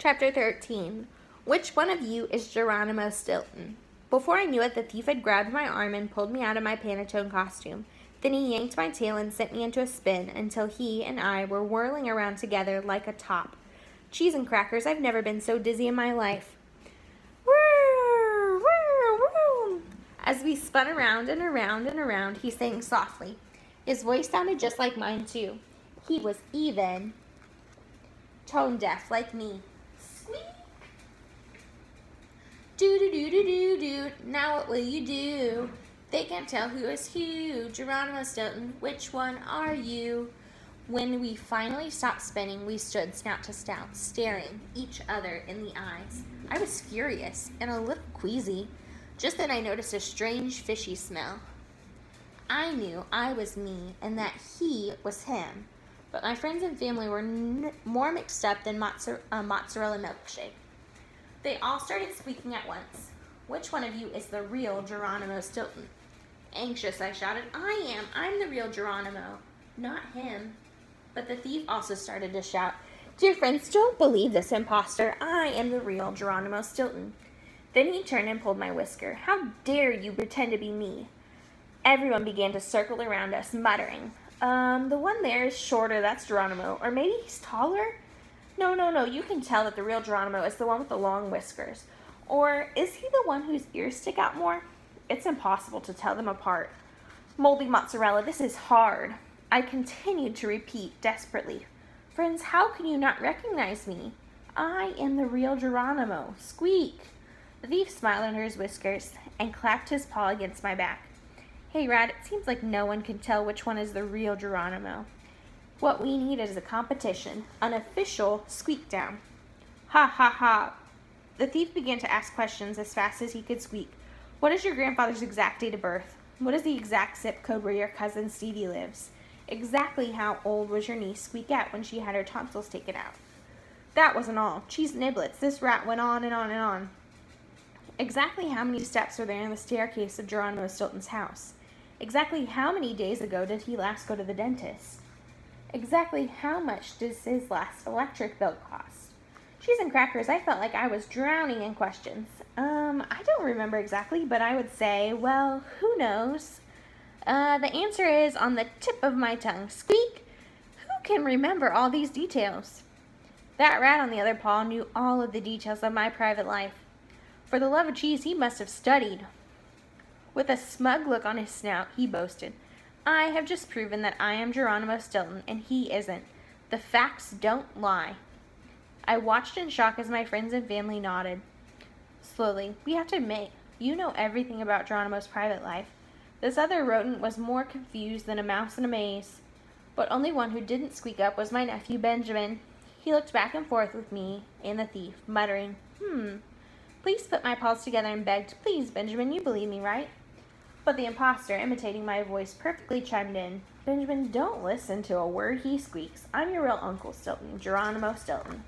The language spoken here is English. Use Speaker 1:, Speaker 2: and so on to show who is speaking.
Speaker 1: Chapter 13. Which one of you is Geronimo Stilton? Before I knew it, the thief had grabbed my arm and pulled me out of my Panettone costume. Then he yanked my tail and sent me into a spin until he and I were whirling around together like a top. Cheese and crackers, I've never been so dizzy in my life. As we spun around and around and around, he sang softly. His voice sounded just like mine, too. He was even tone deaf like me. Squeak! Do-do-do-do-do-do. Now what will you do? They can't tell who is who. Geronimo Stilton, which one are you? When we finally stopped spinning, we stood snout to snout, staring each other in the eyes. I was furious and a little queasy. Just then I noticed a strange fishy smell. I knew I was me and that he was him, but my friends and family were more mixed up than a mozzarella milkshake. They all started squeaking at once. Which one of you is the real Geronimo Stilton? Anxious, I shouted. I am. I'm the real Geronimo, not him. But the thief also started to shout, Dear friends, don't believe this imposter. I am the real Geronimo Stilton. Then he turned and pulled my whisker. How dare you pretend to be me? Everyone began to circle around us, muttering. The one there is shorter, that's Geronimo. Or maybe he's taller? No, you can tell that the real Geronimo is the one with the long whiskers. Or is he the one whose ears stick out more? It's impossible to tell them apart. Moldy mozzarella, this is hard. I continued to repeat desperately. Friends, how can you not recognize me? I am the real Geronimo. Squeak! The thief smiled under his whiskers and clapped his paw against my back. Hey, Rad, it seems like no one can tell which one is the real Geronimo. What we need is a competition, an official squeak down. Ha ha ha. The thief began to ask questions as fast as he could squeak. What is your grandfather's exact date of birth? What is the exact zip code where your cousin Stevie lives? Exactly how old was your niece Squeakette when she had her tonsils taken out? That wasn't all. Cheese niblets. This rat went on and on and on. Exactly how many steps are there in the staircase of Geronimo Stilton's house? Exactly how many days ago did he last go to the dentist? Exactly how much does his last electric bill cost? Cheese and crackers, I felt like I was drowning in questions. I don't remember exactly, but I would say, well, who knows? The answer is on the tip of my tongue. Squeak! Who can remember all these details? That rat on the other paw knew all of the details of my private life. For the love of cheese, he must have studied. With a smug look on his snout, he boasted, I have just proven that I am Geronimo Stilton, and he isn't. The facts don't lie. I watched in shock as my friends and family nodded. Slowly, we have to admit, you know everything about Geronimo's private life. This other rodent was more confused than a mouse in a maze. But only one who didn't squeak up was my nephew Benjamin. He looked back and forth with me and the thief, muttering, Please put my paws together and begged, Please, Benjamin, you believe me, right? But the imposter, imitating my voice, perfectly chimed in, Benjamin, don't listen to a word he squeaks. I'm your real Uncle Stilton, Geronimo Stilton.